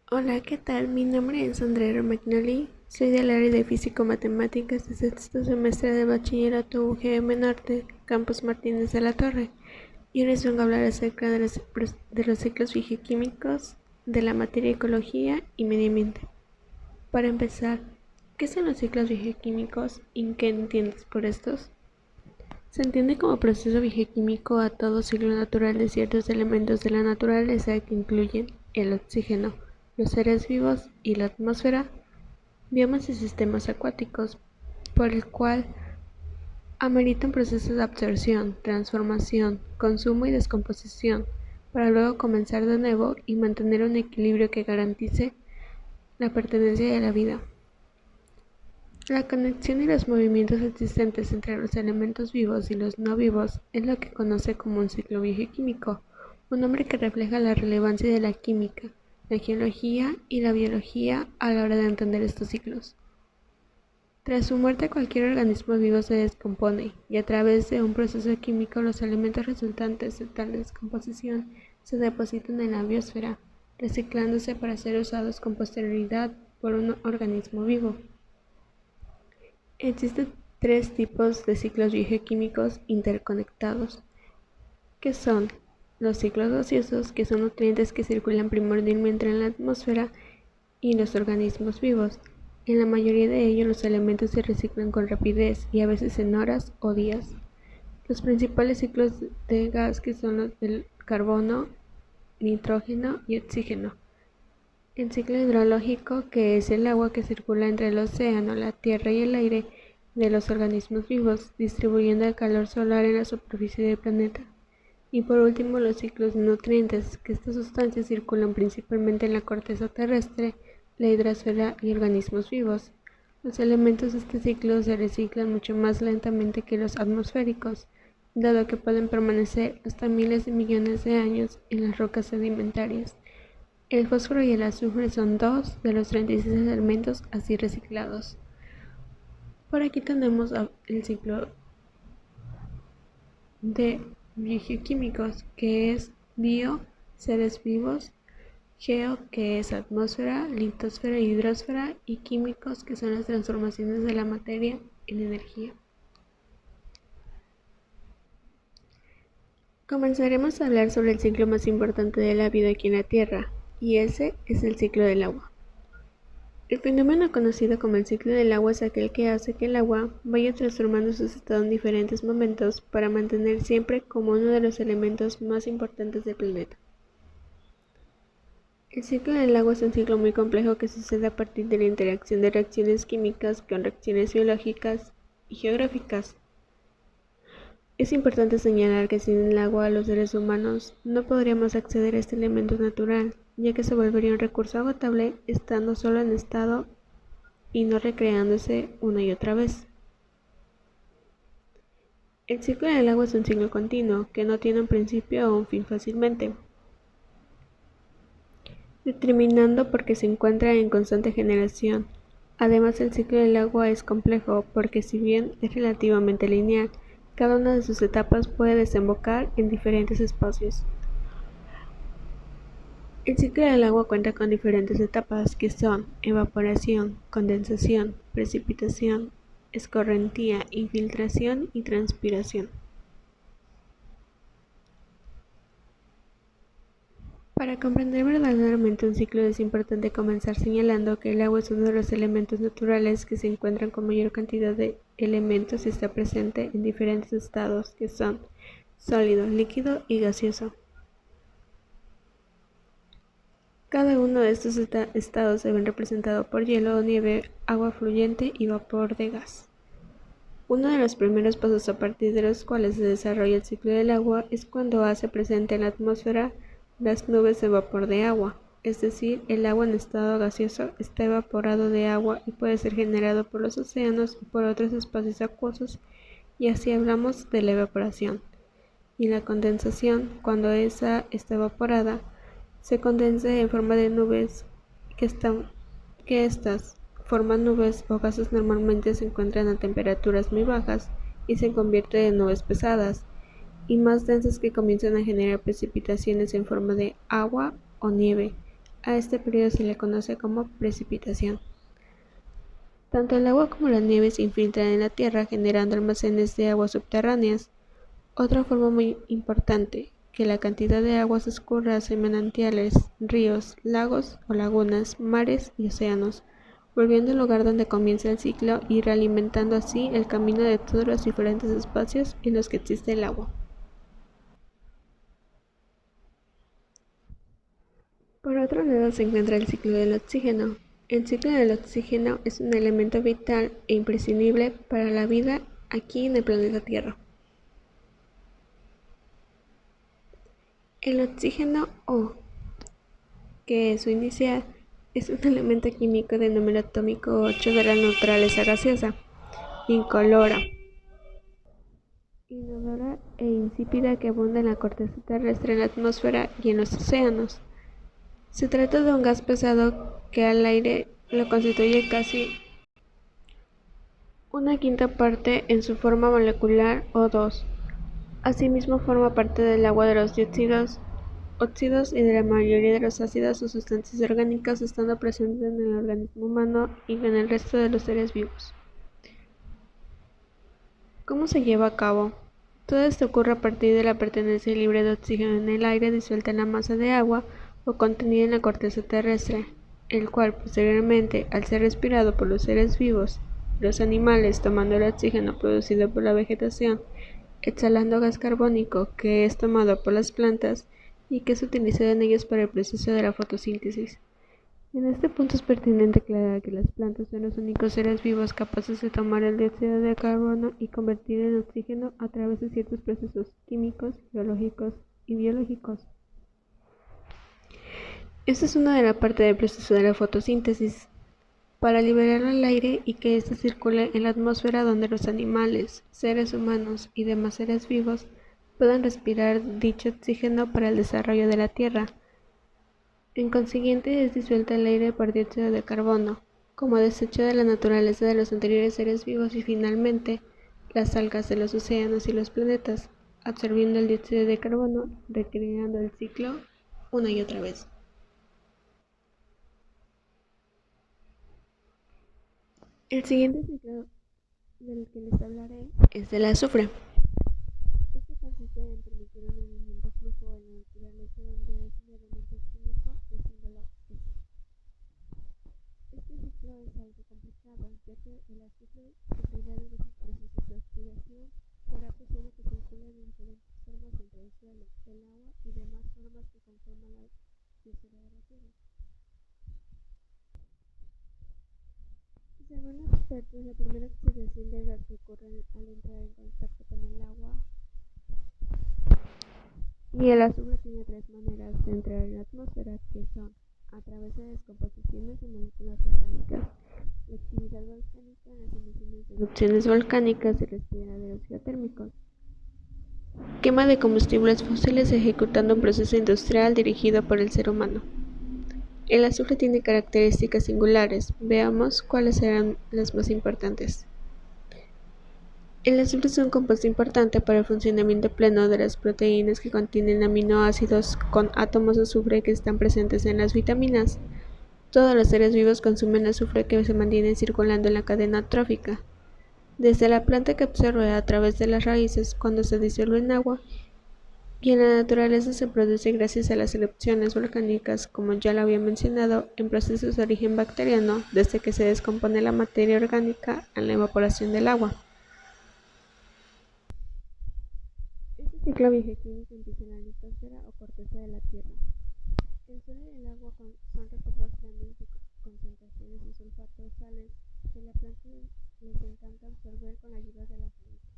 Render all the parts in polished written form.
Hola, ¿qué tal? Mi nombre es Andrea McNally, soy del área de Físico-Matemáticas de sexto semestre de Bachillerato UGM Norte, Campus Martínez de la Torre, y hoy les vengo a hablar acerca de los ciclos físico-químicos, de la materia ecología y medio ambiente. Para empezar, ¿qué son los ciclos físico-químicos y qué entiendes por estos? Se entiende como proceso bioquímico a todo ciclo natural de ciertos elementos de la naturaleza que incluyen el oxígeno, los seres vivos y la atmósfera, biomas y sistemas acuáticos, por el cual ameritan procesos de absorción, transformación, consumo y descomposición, para luego comenzar de nuevo y mantener un equilibrio que garantice la pertenencia de la vida. La conexión y los movimientos existentes entre los elementos vivos y los no vivos es lo que conoce como un ciclo bioquímico, un nombre que refleja la relevancia de la química, la geología y la biología a la hora de entender estos ciclos. Tras su muerte, cualquier organismo vivo se descompone y a través de un proceso químico los elementos resultantes de tal descomposición se depositan en la biosfera, reciclándose para ser usados con posterioridad por un organismo vivo. Existen tres tipos de ciclos bioquímicos interconectados, que son los ciclos gaseosos, que son nutrientes que circulan primordialmente en la atmósfera, y los organismos vivos. En la mayoría de ellos los elementos se reciclan con rapidez y a veces en horas o días. Los principales ciclos de gas que son los del carbono, nitrógeno y oxígeno. El ciclo hidrológico, que es el agua que circula entre el océano, la tierra y el aire de los organismos vivos, distribuyendo el calor solar en la superficie del planeta. Y por último, los ciclos de nutrientes, que estas sustancias circulan principalmente en la corteza terrestre, la hidrosfera y organismos vivos. Los elementos de este ciclo se reciclan mucho más lentamente que los atmosféricos, dado que pueden permanecer hasta miles de millones de años en las rocas sedimentarias. El fósforo y el azufre son dos de los 36 elementos así reciclados. Por aquí tenemos el ciclo de bioquímicos, que es bio, seres vivos, geo, que es atmósfera, litosfera y hidrosfera, y químicos, que son las transformaciones de la materia en energía. Comenzaremos a hablar sobre el ciclo más importante de la vida aquí en la Tierra, y ese es el ciclo del agua. El fenómeno conocido como el ciclo del agua es aquel que hace que el agua vaya transformando su estado en diferentes momentos para mantener siempre como uno de los elementos más importantes del planeta. El ciclo del agua es un ciclo muy complejo que sucede a partir de la interacción de reacciones químicas con reacciones biológicas y geográficas. Es importante señalar que sin el agua los seres humanos no podríamos acceder a este elemento natural, ya que se volvería un recurso agotable estando solo en estado y no recreándose una y otra vez. El ciclo del agua es un ciclo continuo, que no tiene un principio o un fin fácilmente, determinando porque se encuentra en constante generación. Además, el ciclo del agua es complejo porque si bien es relativamente lineal, cada una de sus etapas puede desembocar en diferentes espacios. El ciclo del agua cuenta con diferentes etapas que son evaporación, condensación, precipitación, escorrentía, infiltración y transpiración. Para comprender verdaderamente un ciclo es importante comenzar señalando que el agua es uno de los elementos naturales que se encuentran con mayor cantidad de elementos y está presente en diferentes estados que son sólido, líquido y gaseoso. Cada uno de estos estados se ven representados por hielo o nieve, agua fluyente y vapor de gas. Uno de los primeros pasos a partir de los cuales se desarrolla el ciclo del agua es cuando hace presente en la atmósfera las nubes de vapor de agua, es decir, el agua en estado gaseoso está evaporado de agua y puede ser generado por los océanos y por otros espacios acuosos, y así hablamos de la evaporación. Y la condensación, cuando esa está evaporada, se condensa en forma de nubes que estas forman nubes o gases normalmente se encuentran a temperaturas muy bajas y se convierten en nubes pesadas y más densas que comienzan a generar precipitaciones en forma de agua o nieve. A este periodo se le conoce como precipitación. Tanto el agua como la nieve se infiltran en la tierra generando almacenes de aguas subterráneas. Otra forma muy importante que la cantidad de agua se escurra hacia manantiales, ríos, lagos o lagunas, mares y océanos, volviendo al lugar donde comienza el ciclo y realimentando así el camino de todos los diferentes espacios en los que existe el agua. Por otro lado se encuentra el ciclo del oxígeno. El ciclo del oxígeno es un elemento vital e imprescindible para la vida aquí en el planeta Tierra. El oxígeno O, que es su inicial, es un elemento químico de número atómico 8 de la naturaleza gaseosa, incolora, inodora e insípida que abunda en la corteza terrestre, en la atmósfera y en los océanos. Se trata de un gas pesado que al aire lo constituye casi una quinta parte en su forma molecular O2. Asimismo forma parte del agua, de los dióxidos, óxidos y de la mayoría de los ácidos o sustancias orgánicas, estando presentes en el organismo humano y en el resto de los seres vivos. ¿Cómo se lleva a cabo? Todo esto ocurre a partir de la pertenencia libre de oxígeno en el aire disuelta en la masa de agua o contenida en la corteza terrestre, el cual posteriormente, al ser respirado por los seres vivos, los animales tomando el oxígeno producido por la vegetación, exhalando gas carbónico que es tomado por las plantas y que es utilizado en ellos para el proceso de la fotosíntesis. En este punto es pertinente aclarar que las plantas son los únicos seres vivos capaces de tomar el dióxido de carbono y convertirlo en oxígeno a través de ciertos procesos químicos, biológicos y biológicos. Esta es una de las partes del proceso de la fotosíntesis, para liberarlo al aire y que éste circule en la atmósfera, donde los animales, seres humanos y demás seres vivos puedan respirar dicho oxígeno para el desarrollo de la Tierra. En consiguiente, es disuelta al aire por dióxido de carbono, como desecho de la naturaleza de los anteriores seres vivos, y finalmente, las algas de los océanos y los planetas, absorbiendo el dióxido de carbono, recreando el ciclo una y otra vez. El siguiente ciclo del que les hablaré es del azufre. Este consiste en permitir un movimiento flujo en la naturaleza, donde es un elemento químico de símbolo S. Este ciclo es algo complicado, ya que el azufre sufrirá diversos procesos de oxidación, será posible que circule de diferentes formas entre el suelo, el agua y demás formas que conforman la biosfera de la Tierra. Según los expertos, la primera oxidación del gas que ocurre al entrar en contacto con el agua y el azufre tiene tres maneras de entrar en la atmósfera, que son a través de descomposiciones de moléculas orgánicas, la actividad volcánica, las emisiones de erupciones volcánicas y respiraderos geotérmicos, quema de combustibles fósiles ejecutando un proceso industrial dirigido por el ser humano. El azufre tiene características singulares. Veamos cuáles serán las más importantes. El azufre es un compuesto importante para el funcionamiento pleno de las proteínas, que contienen aminoácidos con átomos de azufre que están presentes en las vitaminas. Todos los seres vivos consumen azufre, que se mantiene circulando en la cadena trófica, desde la planta, que absorbe a través de las raíces cuando se disuelve en agua, y en la naturaleza se produce gracias a las erupciones volcánicas, como ya lo había mencionado, en procesos de origen bacteriano, desde que se descompone la materia orgánica en la evaporación del agua. Este ciclo bioquímico empieza en la litosfera o corteza de la Tierra. El suelo y el agua son reservas grandes de concentraciones de sulfatos, sales, que la planta les encanta absorber con la ayuda de las raíces.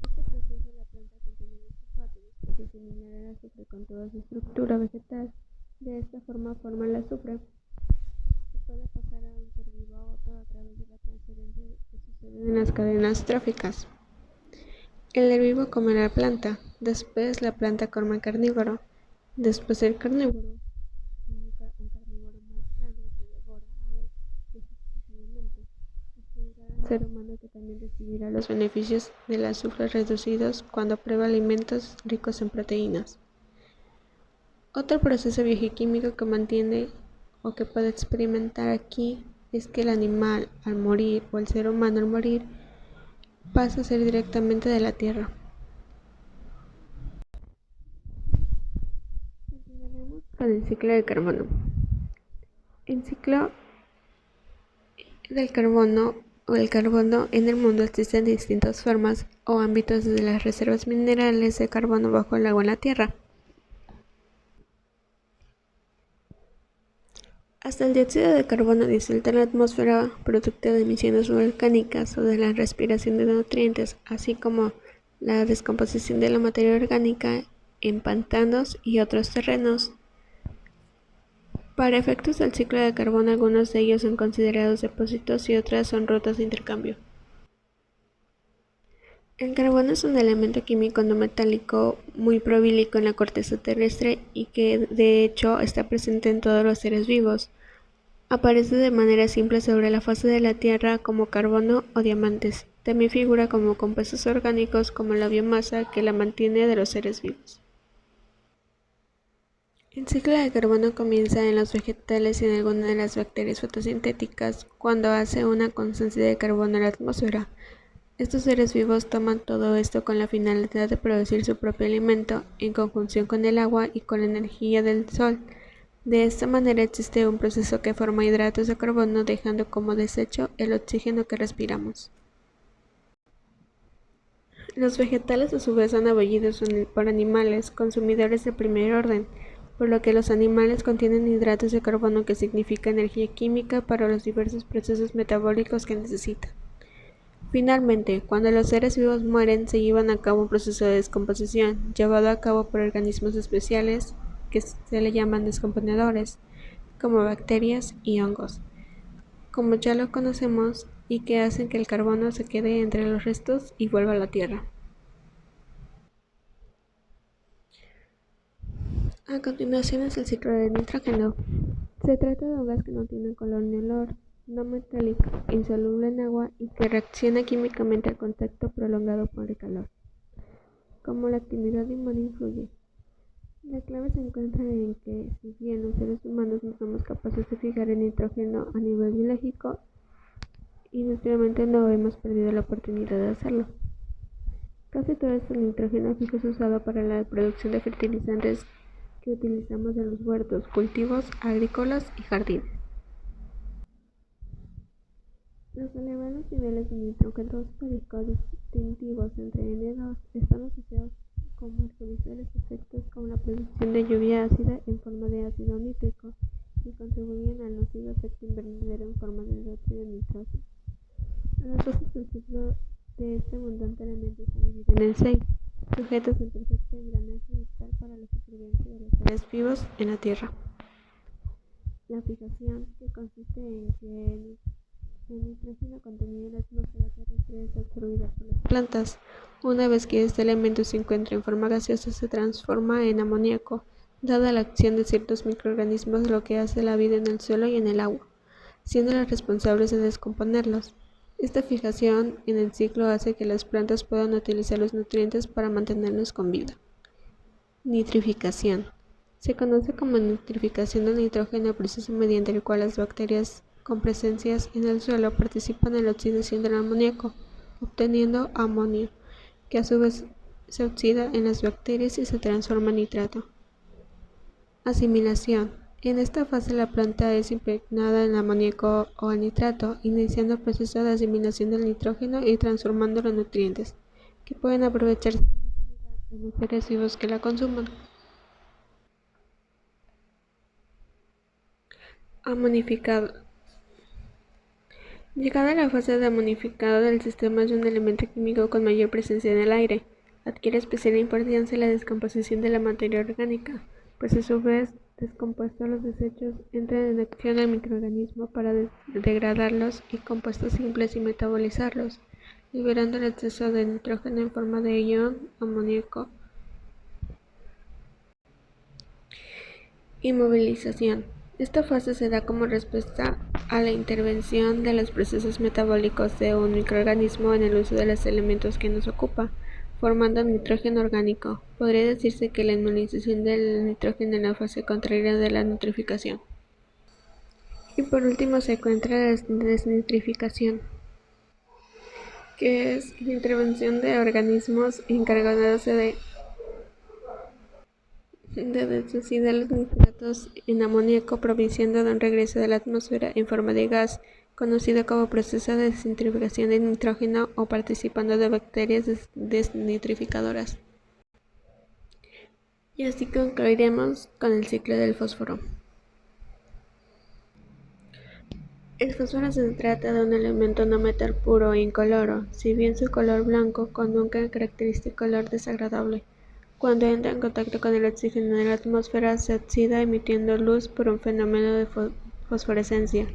Este proceso la planta contiene los sulfatos, que es similar al azufre con toda su estructura vegetal. De esta forma forma el azufre, que puede pasar a un ser vivo a otro a través de la transferencia que sucede en las cadenas tróficas. El herbívoro come la planta, después la planta come el carnívoro, después el carnívoro, un carnívoro más grande, se devora a él y sucesivamente, hasta llegar al ser humano, que también recibirá los beneficios del azufre reducidos cuando prueba alimentos ricos en proteínas. Otro proceso bioquímico que mantiene o que puede experimentar aquí es que el animal al morir o el ser humano al morir pasa a ser directamente de la tierra. Continuaremos con el ciclo del carbono. El ciclo del carbono o el carbono en el mundo existen distintas formas o ámbitos desde las reservas minerales de carbono bajo el agua en la tierra hasta el dióxido de carbono disuelto en la atmósfera producto de emisiones volcánicas o de la respiración de nutrientes, así como la descomposición de la materia orgánica en pantanos y otros terrenos. Para efectos del ciclo de carbono, algunos de ellos son considerados depósitos y otras son rutas de intercambio. El carbono es un elemento químico no metálico muy prolífico en la corteza terrestre y que de hecho está presente en todos los seres vivos. Aparece de manera simple sobre la faz de la Tierra como carbono o diamantes. También figura como compuestos orgánicos como la biomasa que la mantiene de los seres vivos. El ciclo de carbono comienza en los vegetales y en algunas de las bacterias fotosintéticas cuando hace una constancia de carbono en la atmósfera. Estos seres vivos toman todo esto con la finalidad de producir su propio alimento en conjunción con el agua y con la energía del sol. De esta manera existe un proceso que forma hidratos de carbono dejando como desecho el oxígeno que respiramos. Los vegetales a su vez son abolidos por animales consumidores de primer orden, por lo que los animales contienen hidratos de carbono que significa energía química para los diversos procesos metabólicos que necesitan. Finalmente, cuando los seres vivos mueren, se lleva a cabo un proceso de descomposición, llevado a cabo por organismos especiales que se le llaman descomponedores, como bacterias y hongos, como ya lo conocemos, y que hacen que el carbono se quede entre los restos y vuelva a la Tierra. A continuación es el ciclo del nitrógeno. Se trata de un gas que no tiene color ni olor, no metálico, insoluble en agua y que reacciona químicamente al contacto prolongado por el calor. Como la actividad inmune influye. La clave se encuentra en que, si bien los seres humanos no somos capaces de fijar el nitrógeno a nivel biológico, industrialmente no hemos perdido la oportunidad de hacerlo. Casi todo este nitrógeno fijo es usado para la producción de fertilizantes que utilizamos en los huertos, cultivos agrícolas y jardines. Los elevados niveles de nitrógeno físicos distintivos entre N2 están asociados con perjudiciales efectos como la producción de lluvia ácida en forma de ácido nítrico y contribuyen al nocivo efecto invernadero en forma de dióxido de nitrógeno. Las fases del ciclo de este abundante elemento se dividen en 6, sujetos al perfecto engranaje vital para la supervivencia de los seres vivos en la Tierra. La fijación, que consiste en que el nitrógeno contenido en la atmósfera terrestre es absorbido por las plantas. Una vez que este elemento se encuentra en forma gaseosa, se transforma en amoníaco, dada la acción de ciertos microorganismos, lo que hace la vida en el suelo y en el agua, siendo los responsables de descomponerlos. Esta fijación en el ciclo hace que las plantas puedan utilizar los nutrientes para mantenerlos con vida. Nitrificación. Se conoce como nitrificación del nitrógeno, proceso mediante el cual las bacterias con presencias en el suelo participan en la oxidación del amoníaco, obteniendo amonio, que a su vez se oxida en las bacterias y se transforma en nitrato. Asimilación. En esta fase la planta es impregnada en amoníaco o en nitrato, iniciando el proceso de asimilación del nitrógeno y transformándolo en nutrientes, que pueden aprovecharse de los seres vivos que la consuman. Amonificado. Llegada a la fase de amonificado del sistema es un elemento químico con mayor presencia en el aire. Adquiere especial importancia la descomposición de la materia orgánica, pues a su vez, descompuestos los desechos entran en acción al microorganismo para degradarlos y compuestos simples y metabolizarlos, liberando el exceso de nitrógeno en forma de ion amoníaco. Inmovilización. Esta fase se da como respuesta a la intervención de los procesos metabólicos de un microorganismo en el uso de los elementos que nos ocupa. formando nitrógeno orgánico. Podría decirse que la inmunización del nitrógeno en la fase contraria de la nitrificación. Y por último se encuentra la desnitrificación, que es la intervención de organismos encargados de deducir los nitratos en amoníaco proviniendo de un regreso de la atmósfera en forma de gas, conocido como proceso de desnitrificación de nitrógeno o participando de bacterias desnitrificadoras. Y así concluiremos con el ciclo del fósforo. El fósforo se trata de un elemento no metal puro e incoloro, si bien su color blanco con un característico olor desagradable. Cuando entra en contacto con el oxígeno en la atmósfera se oxida emitiendo luz por un fenómeno de fosforescencia.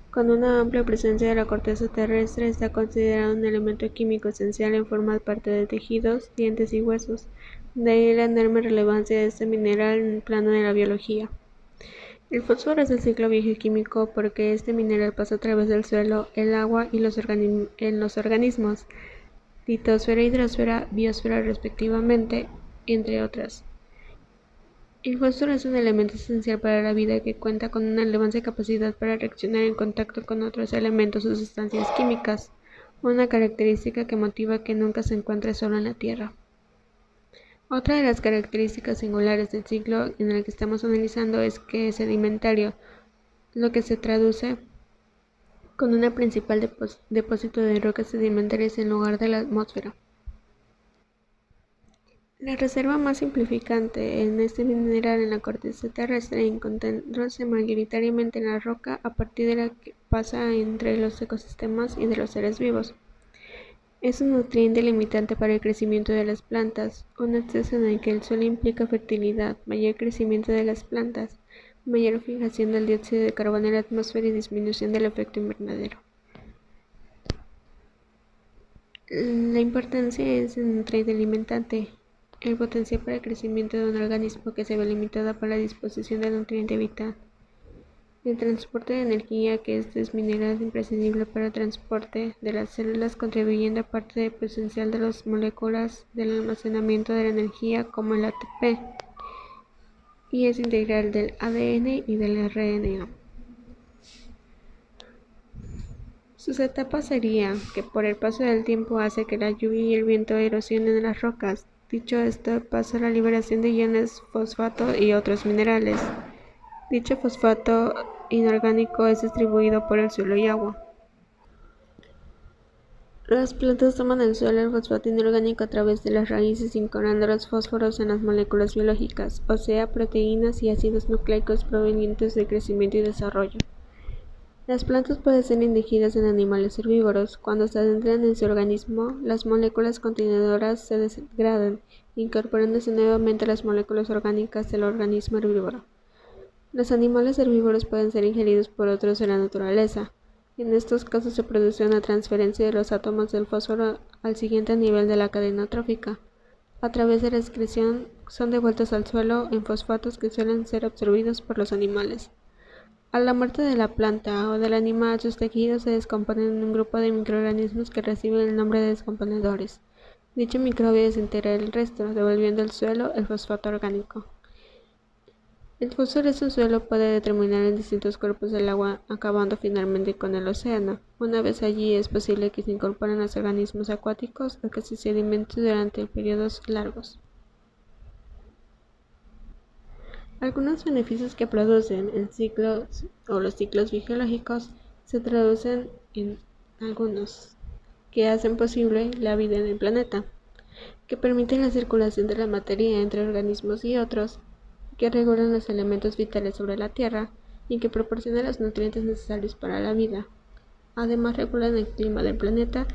Con una amplia presencia de la corteza terrestre está considerado un elemento químico esencial en formar parte de tejidos, dientes y huesos. De ahí la enorme relevancia de este mineral en el plano de la biología. El fósforo es el ciclo bioquímico porque este mineral pasa a través del suelo, el agua y los organismos, litosfera, hidrosfera, biosfera respectivamente, entre otras. El fósforo es un elemento esencial para la vida que cuenta con una elevada capacidad para reaccionar en contacto con otros elementos o sustancias químicas, una característica que motiva que nunca se encuentre solo en la Tierra. Otra de las características singulares del ciclo en el que estamos analizando es que es sedimentario, lo que se traduce con un principal depósito de rocas sedimentarias en lugar de la atmósfera. La reserva más significante en este mineral en la corteza terrestre encontrándose mayoritariamente en la roca a partir de la que pasa entre los ecosistemas y de los seres vivos. Es un nutriente limitante para el crecimiento de las plantas, un exceso en el que el suelo implica fertilidad, mayor crecimiento de las plantas, mayor fijación del dióxido de carbono en la atmósfera y disminución del efecto invernadero. La importancia es un nutriente limitante. El potencial para el crecimiento de un organismo que se ve limitada por la disposición del nutriente vital. El transporte de energía, que es mineral imprescindible para el transporte de las células, contribuyendo a parte esencial de las moléculas del almacenamiento de la energía, como el ATP, y es integral del ADN y del RNA. Sus etapas serían que por el paso del tiempo hace que la lluvia y el viento erosionen las rocas. Dicho esto, pasa la liberación de iones fosfato y otros minerales. Dicho fosfato inorgánico es distribuido por el suelo y agua. Las plantas toman del suelo el fosfato inorgánico a través de las raíces, incorporando los fósforos en las moléculas biológicas, o sea, proteínas y ácidos nucleicos provenientes del crecimiento y desarrollo. Las plantas pueden ser ingeridas en animales herbívoros. Cuando se adentran en su organismo, las moléculas contenedoras se degradan, incorporándose nuevamente a las moléculas orgánicas del organismo herbívoro. Los animales herbívoros pueden ser ingeridos por otros de la naturaleza. En estos casos se produce una transferencia de los átomos del fósforo al siguiente nivel de la cadena trófica. A través de la excreción son devueltos al suelo en fosfatos que suelen ser absorbidos por los animales. A la muerte de la planta o del animal, sus tejidos se descomponen en un grupo de microorganismos que reciben el nombre de descomponedores. Dicho microbio desintegra el resto, devolviendo al suelo el fosfato orgánico. El fósforo en su suelo puede determinar en distintos cuerpos del agua, acabando finalmente con el océano. Una vez allí, es posible que se incorporen los organismos acuáticos o que se sedimenten durante periodos largos. Algunos beneficios que producen el ciclo o los ciclos biológicos se traducen en algunos que hacen posible la vida en el planeta, que permiten la circulación de la materia entre organismos y otros, que regulan los elementos vitales sobre la Tierra y que proporcionan los nutrientes necesarios para la vida. Además, regulan el clima del planeta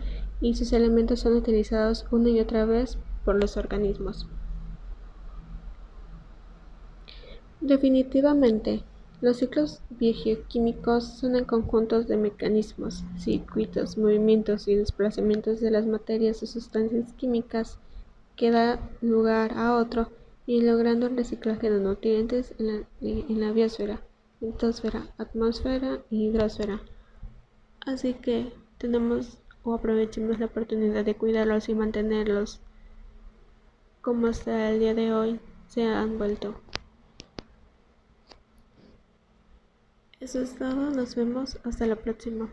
y sus elementos son utilizados una y otra vez por los organismos. Definitivamente, los ciclos bioquímicos son el conjunto de mecanismos, circuitos, movimientos y desplazamientos de las materias o sustancias químicas que da lugar a otro y logrando el reciclaje de nutrientes en la biosfera, litosfera, atmósfera y hidrosfera. Así que tenemos o aprovechemos la oportunidad de cuidarlos y mantenerlos como hasta el día de hoy se han vuelto. Eso es todo, nos vemos hasta la próxima.